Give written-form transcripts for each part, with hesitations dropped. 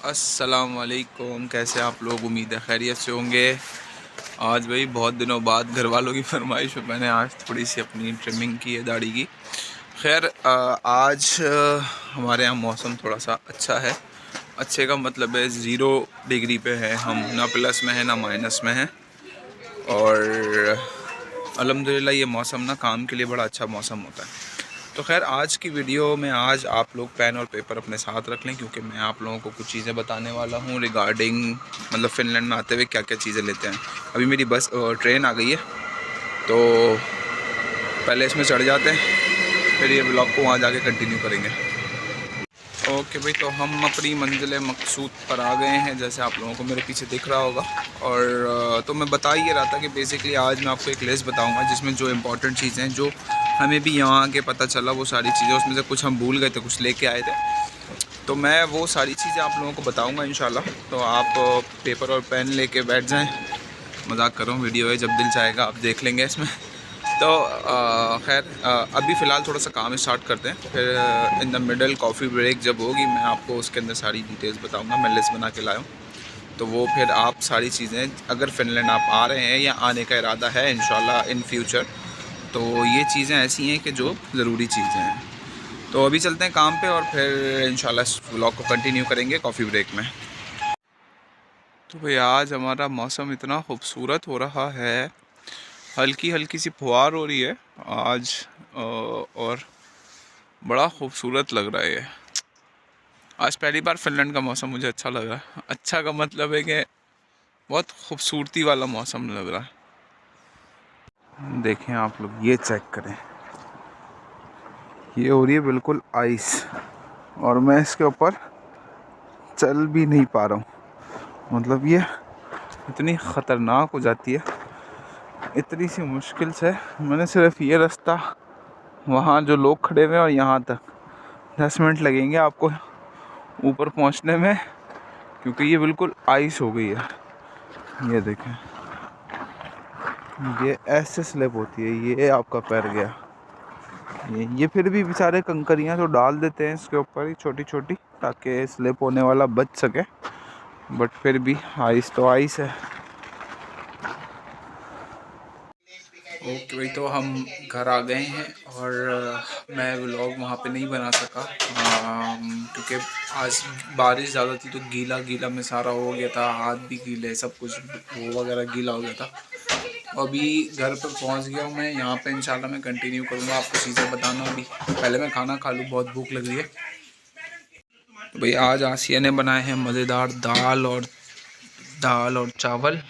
अस्सलाम वालेकुम। कैसे आप लोग? उम्मीद है खैरियत से होंगे। आज भाई बहुत दिनों बाद घर वालों की फरमाइश पे मैंने आज थोड़ी सी अपनी ट्रिमिंग की है दाढ़ी की। खैर आज हमारे यहाँ मौसम थोड़ा सा अच्छा है। अच्छे का मतलब है 0 डिग्री पे है, हम ना प्लस में है ना माइनस में है। और अल्हम्दुलिल्लाह ये मौसम ना काम के लिए बड़ा अच्छा मौसम होता है। तो खैर आज की वीडियो में आज आप लोग पेन और पेपर अपने साथ रख लें, क्योंकि मैं आप लोगों को कुछ चीज़ें बताने वाला हूँ रिगार्डिंग मतलब फ़िनलैंड में आते हुए क्या क्या चीज़ें लेते हैं। अभी मेरी बस ट्रेन आ गई है, तो पहले इसमें चढ़ जाते हैं, फिर ये ब्लॉग को वहाँ जाके कंटिन्यू करेंगे। ओके भाई, तो हम अपनी मंजिल मकसूद पर आ गए हैं, जैसे आप लोगों को मेरे पीछे दिख रहा होगा। और तो मैं बता ही रहा था कि बेसिकली आज मैं आपको एक लिस्ट बताऊंगा जिसमें जो इम्पोर्टेंट चीज़ें हैं, जो हमें भी यहाँ आके पता चला, वो सारी चीज़ें, उसमें से कुछ हम भूल गए थे, कुछ लेके आए थे, तो मैं वो सारी चीज़ें आप लोगों को बताऊँगा इंशाल्लाह। तो आप पेपर और पेन लेके बैठ जाएँ। मजाक कर रहा हूँ, वीडियो है, जब दिल चाहेगा आप देख लेंगे इसमें। तो खैर अभी फ़िलहाल थोड़ा सा काम स्टार्ट करते हैं, फिर in the middle coffee break जब होगी मैं आपको उसके अंदर सारी डिटेल्स बताऊंगा। मैं लिस्ट बना के लाया हूँ, तो वो फिर आप सारी चीज़ें, अगर फ़िनलैंड आप आ रहे हैं या आने का इरादा है इंशाल्लाह इन फ्यूचर, तो ये चीज़ें ऐसी हैं कि जो ज़रूरी चीज़ें हैं। तो अभी चलते हैं काम पे और फिर इंशाल्लाह इस व्लॉग को कंटिन्यू करेंगे कॉफ़ी ब्रेक में। तो भाई आज हमारा मौसम इतना खूबसूरत हो रहा है, हल्की हल्की सी फुहार हो रही है आज। और बड़ा खूबसूरत लग रहा है ये। आज पहली बार फिनलैंड का मौसम मुझे अच्छा लग रहा है। अच्छा का मतलब है कि बहुत खूबसूरती वाला मौसम लग रहा है। देखें आप लोग, ये चेक करें, ये हो रही है बिल्कुल आइस, और मैं इसके ऊपर चल भी नहीं पा रहा हूँ। मतलब ये इतनी ख़तरनाक हो जाती है, इतनी सी मुश्किल से। मैंने सिर्फ ये रास्ता, वहाँ जो लोग खड़े हुए हैं और यहाँ तक 10 मिनट लगेंगे आपको ऊपर पहुँचने में, क्योंकि ये बिल्कुल आइस हो गई है। ये देखें, ये ऐसे स्लिप होती है, ये आपका पैर गया। ये फिर भी बेचारे कंकरियाँ तो डाल देते हैं इसके ऊपर ही छोटी छोटी, ताकि स्लिप होने वाला बच सके, बट फिर भी आइस तो आइस है। ओके भाई, तो हम घर आ गए हैं और मैं व्लॉग वहाँ पे नहीं बना सका, क्योंकि आज बारिश ज़्यादा थी, तो गीला गीला में सारा हो गया था, हाथ भी गीले, सब कुछ वो वगैरह गीला हो गया था। अभी घर पर पहुंच गया हूँ मैं, यहाँ पे इंशाल्लाह मैं कंटिन्यू करूँगा आपको चीज़ें बताना। अभी पहले मैं खाना खा लूँ, बहुत भूख लग रही है। तो भाई आज आसिया ने बनाए हैं मज़ेदार दाल और चावल।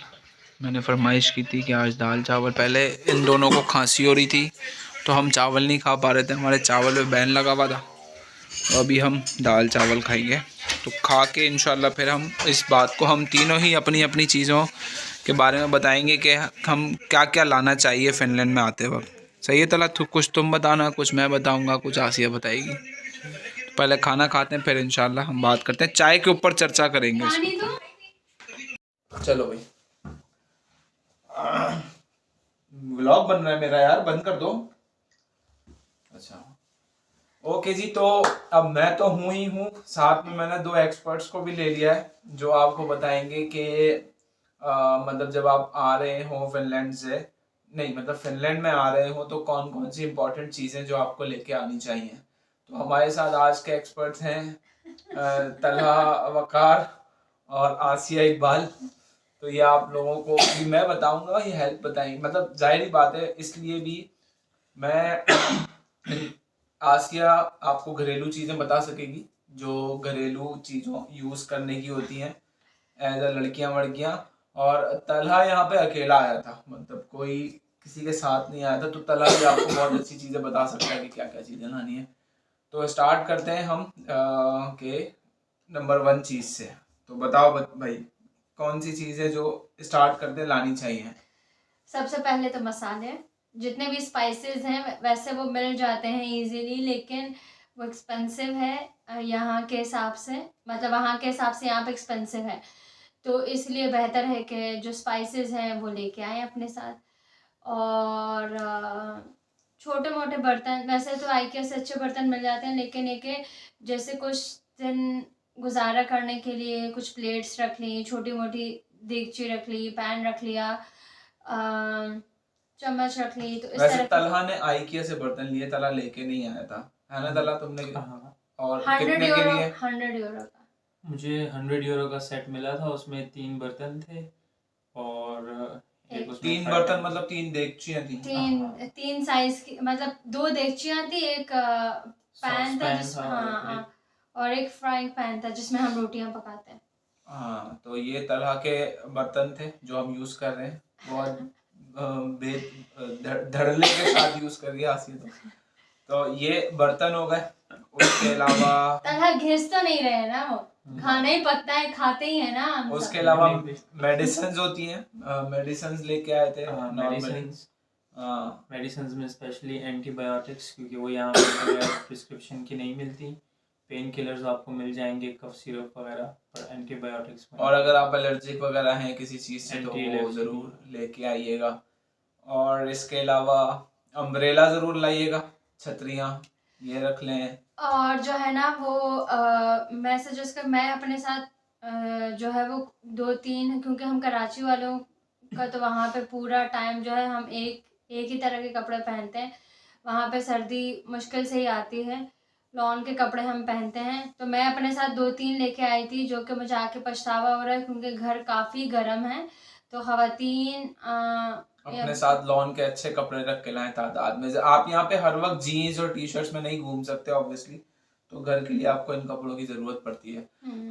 मैंने फरमाइश की थी कि आज दाल चावल, पहले इन दोनों को खांसी हो रही थी तो हम चावल नहीं खा पा रहे थे, हमारे चावल में बैन लगा हुआ था। तो अभी हम दाल चावल खाएंगे, तो खा के इंशाल्लाह फिर हम इस बात को, हम तीनों ही अपनी अपनी चीज़ों के बारे में बताएंगे कि हम क्या क्या लाना चाहिए फ़िनलैंड में आते वक्त। सही है तला, कुछ तुम बताना, कुछ मैं बताऊंगा, कुछ आसिया बताएगी। तो पहले खाना खाते हैं, फिर इंशाल्लाह हम बात करते हैं, चाय के ऊपर चर्चा करेंगे इसके ऊपर। चलो भाई, व्लॉग बन रहा है मेरा यार, बंद कर दो। अच्छा ओके जी, तो अब मैं तो हूँ ही हूँ, साथ में मैंने 2 एक्सपर्ट्स को भी ले लिया है जो आपको बताएंगे कि मतलब जब आप आ रहे हो फिनलैंड से, नहीं मतलब फिनलैंड में आ रहे हो, तो कौन कौन सी इंपॉर्टेंट चीज़ें जो आपको लेके आनी चाहिए। तो हमारे साथ आज के एक्सपर्ट्स हैं तलहा वकार और आसिया इकबाल। तो ये आप लोगों को भी मैं बताऊंगा, ये हेल्प बताएंगे, मतलब जाहिर ही बात है, इसलिए भी मैं आसिया आपको घरेलू चीज़ें बता सकेगी, जो घरेलू चीज़ों यूज़ करने की होती हैं एज अ लड़कियां वड़कियां। और तलहा यहाँ पे अकेला आया था, मतलब कोई किसी के साथ नहीं आया था, तो तलहा भी आपको बहुत अच्छी चीज़ें बता सकता है कि क्या क्या चीज़ें लानी है। तो स्टार्ट करते हैं हम के नंबर 1 चीज़ से। तो बताओ भाई, कौन सी चीज़ें जो स्टार्ट करते लानी चाहिए। सबसे पहले तो मसाले, जितने भी स्पाइसेस हैं वैसे वो मिल जाते हैं इजीली, लेकिन वो एक्सपेंसिव है यहाँ के हिसाब से, मतलब वहाँ के हिसाब से यहाँ पे एक्सपेंसिव है। तो इसलिए बेहतर है कि जो स्पाइसेस हैं वो लेके आएँ अपने साथ। और छोटे मोटे बर्तन, वैसे तो आइकिया से अच्छे बर्तन मिल जाते हैं, लेकिन एक जैसे कुछ दिन गुजारा करने के लिए कुछ प्लेट्स रख ली, छोटी मोटी देगची रख ली, पैन रख लिया, चम्मच रख ली। तो इस वैसे तरह तलहा ने आइकिया से बर्तन लिए, तला लेके नहीं आया था, है ना तला तुमने? हाँ, और 100 कितने के यूरो, लिए? 100 यूरो का। मुझे 100 यूरो का सेट मिला था, उसमें 3 बर्तन थे और एक उसमें 3 फ्राई बर्तन पैन। मतलब 3 देगचियां थी? तीन साइज की, मतलब 2 देगचियां थी, एक पैन था पैन जिस, था हाँ, और एक फ्राइंग पैन था जिसमें हम रोटियां पकाते हैं। हाँ, तो ये तलहा के बर्तन थे जो हम यूज कर रहे हैं, बहुत धड़ल्ले के साथ यूज कर दिया आसिया तो ये बर्तन हो गए। उसके अलावा तलहा घिस तो नहीं रहे ना, वो खाना ही पकता है, खाते ही है ना हम सब। उसके अलावा मेडिसिन होती हैं, मेडिसिन लेके आए थे नॉर्मली। मेडिसिन में स्पेशली एंटीबायोटिक्स, क्योंकि वो यहाँ पे प्रिस्क्रिप्शन की नहीं मिलती। पेन किलर्स आपको मिल जाएंगे, कफ सिरप वगैरह, पर एंटीबायोटिक्स और अगर आप एलर्जिक वगैरह हैं किसी चीज़ से तो वो एंटी-एलर्जी ज़रूर लेके आइएगा। और इसके अलावा अम्ब्रेला ज़रूर लाइएगा, छतरियाँ ये रख लें। और जो है ना वो मैं सजेस्ट कर, मैं अपने साथ जो है वो 2-3, क्योंकि हम कराची वालों का तो वहाँ पे पूरा टाइम जो है हम एक ही तरह के कपड़े पहनते हैं। वहाँ पे सर्दी मुश्किल से ही आती है, लॉन के कपड़े हम पहनते हैं। तो मैं अपने साथ 2-3 लेके आई थी, जो कि मुझे आके पछतावा हो रहा है क्योंकि घर काफ़ी गर्म है। तो ख़वातीन अपने साथ लॉन के अच्छे कपड़े रख के लाएं तादाद में। आप यहाँ पे हर वक्त जीन्स और टी शर्ट्स में नहीं घूम सकते ऑब्वियसली, तो घर के लिए आपको इन कपड़ों की ज़रूरत पड़ती है।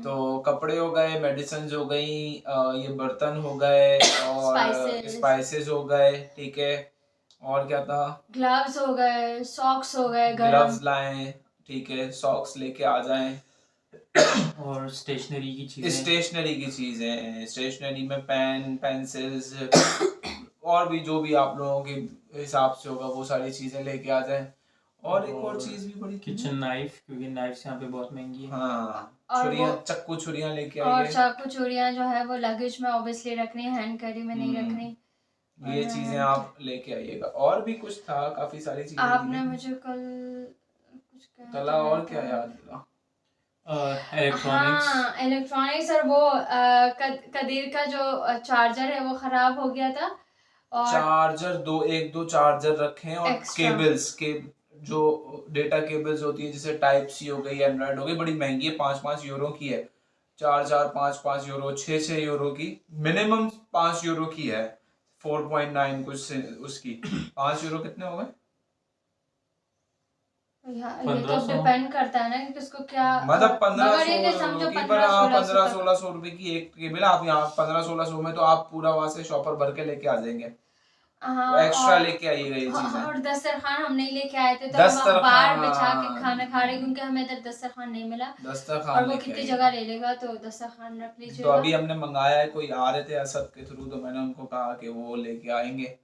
तो कपड़े हो गए, मेडिसिन हो गई, ये बर्तन हो गए, और स्पाइसेस हो गए, ठीक है। और क्या था? ग्लव्स हो गए, सॉक्स हो गए, ग्लव्स लाएं, ठीक है, सॉक्स लेके आ जाएं। और स्टेशनरी की चीज़ें, स्टेशनरी में पेन, पेंसिल्स और भी जो भी आप लोगों के हिसाब से होगा वो सारी चीज़ें लेके आ जाएं। और एक और चीज़ भी बड़ी किचन नाइफ, क्योंकि नाइफ्स यहाँ पे बहुत महंगी है। हाँ, और छुरियाँ, चक्कू छुरियाँ लेके और आइए। चाकू चूड़ियाँ जो है वो लगेज में ऑब्वियसली रखनी है, हैंड कैरी में नहीं रखनी। ये चीजें आप लेके आइएगा। और भी कुछ था, काफी सारी चीजें आपने मुझे कल कुछ कहा तला, और क्या याद दिला? इलेक्ट्रॉनिक्स। हाँ, इलेक्ट्रॉनिक्स, और वो कदीर का जो चार्जर है वो खराब हो गया था। और चार्जर एक दो चार्जर रखे हैं, और Extra. केबल्स के जो डेटा केबल्स होती है, जैसे टाइप सी हो गई, एंड्रॉइड हो गई, बड़ी महंगी है, 5-5 यूरो की है। 4-4, 5-5 यूरो, 6-6 यूरो की, मिनिमम 5 यूरो की है, 4.9 कुछ से उसकी 5 यूरो कितने हो गए? ये तो डिपेंड करता है ना कि किसको क्या, मतलब मगर ये कि समझो 1500-1600 रुपए की एक केबल। आप यहाँ 1500-1600 में तो आप पूरा वहां से शॉपर भर के लेके आ जाएंगे। हाँ, तो एक्स्ट्रा लेके आइएगा ये चीजें। और दस्तरखान हम नहीं लेके आए थे, तो हम बाहर बिछा के खाना खा रहे, क्योंकि हमें इधर दस्तरखान नहीं मिला। दस्तरखान और वो कितनी जगह ले लेगा, तो दस्तरखान रख लीजिएगा। तो अभी हमने मंगाया है, कोई आ रहे थे असद के थ्रू, तो मैंने उनको कहा कि वो लेके आएंगे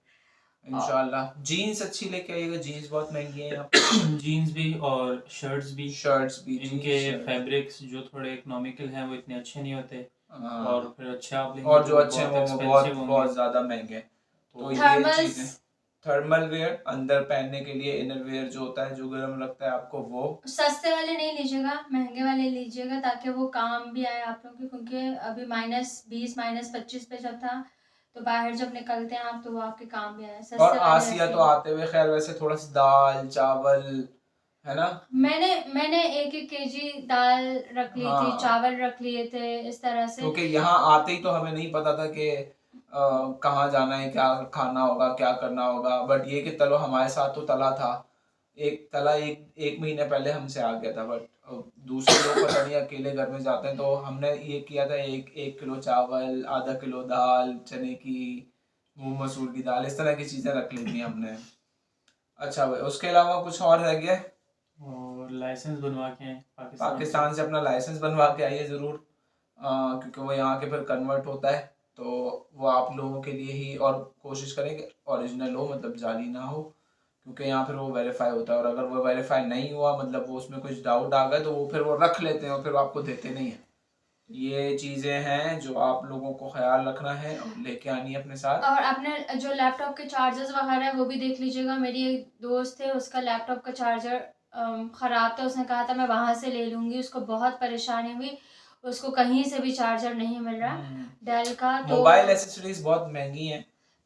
इंशाल्लाह। जीन्स अच्छी लेके आइएगा, जीन्स बहुत महंगी है यहाँ पे। जीन्स भी और शर्ट्स भी। इनके फैब्रिक्स जो थोड़े इकोनॉमिकल हैं वो इतने अच्छे नहीं होते, और फिर अच्छे आप लेंगे और जो तो अच्छे हैं बहुत वो बहुत ज्यादा महंगे। तो ये चीजें, थर्मल वेयर अंदर पहनने के लिए, इनर वेयर जो होता है जो गर्म रखता है आपको, वो सस्ते वाले नहीं लीजिएगा, महंगे वाले लीजिएगा, ताकि वो काम भी आए आप लोगों के। क्योंकि अभी -20 -25 पे जब था, तो बाहर जब निकलते हैं आप तो वो आपके काम भी आए। और आसिया तो आते हुए खैर वैसे थोड़ा सा दाल चावल है ना, मैंने 1-1 केजी दाल रख ली थी, चावल रख लिए थे, इस तरह से। क्योंकि यहाँ आते ही तो हमें नहीं पता था कि कहाँ जाना है, क्या खाना होगा, क्या करना होगा। बट ये कि तलो हमारे साथ तो तला था, एक महीने पहले हमसे आ गया था। बट दूसरे लोग पता नहीं अकेले घर में जाते हैं, तो हमने ये किया था, 1 किलो चावल, आधा किलो दाल, चने की, मूंग मसूर की दाल, इस तरह की चीज़ें रख ली थी हमने। अच्छा भाई, उसके अलावा कुछ और रह गया? और लाइसेंस बनवा के पाकिस्तान से अपना लाइसेंस बनवा के आइए ज़रूर, क्योंकि वो यहाँ के फिर कन्वर्ट होता है, तो वो आप लोगों के लिए ही। और कोशिश करें कि ओरिजिनल हो, मतलब जाली ना हो, क्योंकि यहाँ फिर वो वेरीफाई होता है। और अगर वो वेरीफाई नहीं हुआ, मतलब वो उसमें कुछ डाउट आ गए, तो वो फिर वो रख लेते हैं और फिर आपको देते नहीं हैं। ये चीज़ें हैं जो आप लोगों को ख्याल रखना है, लेके आनी है अपने साथ। और अपने जो लैपटॉप के चार्जर्स वगैरह है वो भी देख लीजिएगा। मेरी एक दोस्त है, उसका लैपटॉप का चार्जर ख़राब था, उसने कहा था मैं वहाँ से ले लूँगी, उसको बहुत परेशानी हुई। उसको कहीं से भी चार्जर नहीं मिल रहा डेल का। तो मोबाइल एसेसरीज बहुत महंगी हैं,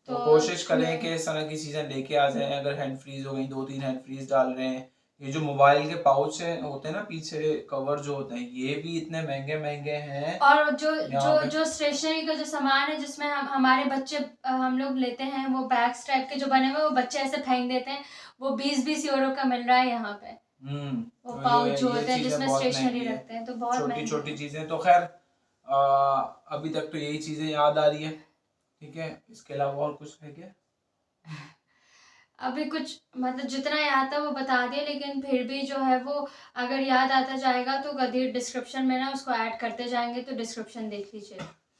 तो तो कोशिश करें मैं- कि इस तरह की चीज़ें लेके आ जाएं। अगर हैंड फ्रीज हो गई, 2-3 हैंड फ्रीज डाल रहे हैं, ये जो मोबाइल के पाउच है होते हैं ना पीछे कवर जो होते हैं, ये भी इतने महंगे महंगे हैं। और जो यहाँ पे जो स्टेशनरी का जो सामान है जिसमें हमारे बच्चे हम लोग लेते हैं, वो बैग्स टाइप के जो बने हुए वो बच्चे ऐसे फेंक देते हैं, वो 20-20 यूरो का मिल रहा है यहाँ पे। वो तो पाउच जो ये होते हैं चीज़ें जिसमें बहुत स्टेशनरी महंगी है, रखते हैं, तो बहुत छोटी महंगे छोटी हैं। चीज़ें। तो खैर अभी तक तो यही चीज़ें याद आ रही है, ठीक है। इसके अलावा और कुछ है क्या? अभी कुछ मतलब जितना याद था वो बता दिया, लेकिन फिर भी जो है वो अगर याद आता जाएगा तो कभी डिस्क्रिप्शन में ना उसको ऐड करते जाएंगे, तो डिस्क्रिप्शन देख लीजिए।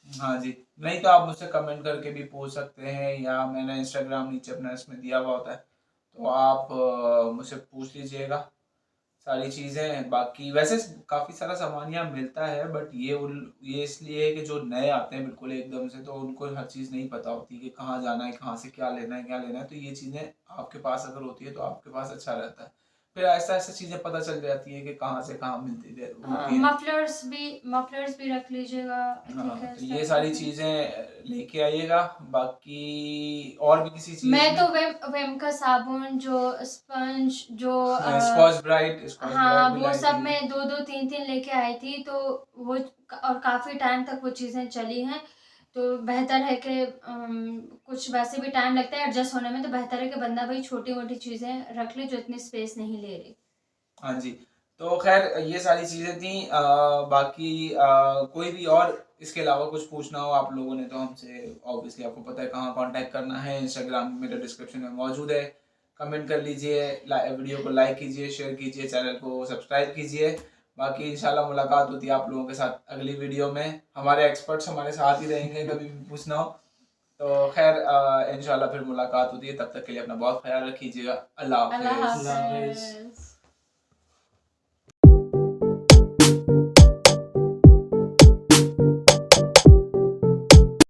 हाँ जी, नहीं तो आप मुझसे कमेंट करके भी पूछ सकते हैं, या मैंने इंस्टाग्राम नीचे अपना इसमें दिया हुआ होता है, तो आप मुझसे पूछ लीजिएगा सारी चीज़ें। बाकी वैसे काफ़ी सारा सामान यहाँ मिलता है, बट ये इसलिए है कि जो नए आते हैं बिल्कुल एकदम से, तो उनको हर चीज़ नहीं पता होती कि कहाँ जाना है, कहाँ से क्या लेना है, तो ये चीज़ें आपके पास अगर होती है तो आपके पास अच्छा रहता है। फिर ऐसा ऐसा चीज़ें पता चल जाती है कि कहाँ से कहाँ होती हैं। मफलर्स भी रख लीजिएगा, ठीक हाँ, है। तो ये सारी चीज़ें लेके आइएगा। बाकी और भी किसी चीज़ मैं में तो विम का साबुन, जो स्पंज, जो स्कॉच ब्राइट हाँ भी वो लाई सब थी। मैं 2-2 3 3 लेके आई थी, तो वो और काफ़ी टाइम तक वो चीज़ें चली हैं। तो बेहतर है कि कुछ वैसे भी टाइम लगता है एडजस्ट होने में, तो बेहतर है कि बंदा भाई छोटी मोटी चीज़ें रख ले जो इतनी स्पेस नहीं ले रही। हाँ जी, तो खैर ये सारी चीज़ें थी। बाकी कोई भी और इसके अलावा कुछ पूछना हो आप लोगों ने तो हमसे ऑब्वियसली आपको पता है कहाँ कांटेक्ट करना है। इंस्टाग्राम मेरे डिस्क्रिप्शन में मौजूद है, कमेंट कर लीजिए, वीडियो को लाइक कीजिए, शेयर कीजिए, चैनल को सब्सक्राइब कीजिए। बाकी इंशाल्लाह मुलाकात होती है आप लोगों के साथ अगली वीडियो में। हमारे एक्सपर्ट्स हमारे साथ ही रहेंगे कभी भी पूछना हो तो। खैर इंशाल्लाह फिर मुलाकात होती है, तब तक के लिए अपना बहुत ख्याल रखिएगा। अल्लाह अल्लाह हाफिज़। अल्लाह हाफिज़। हाफ़िज़।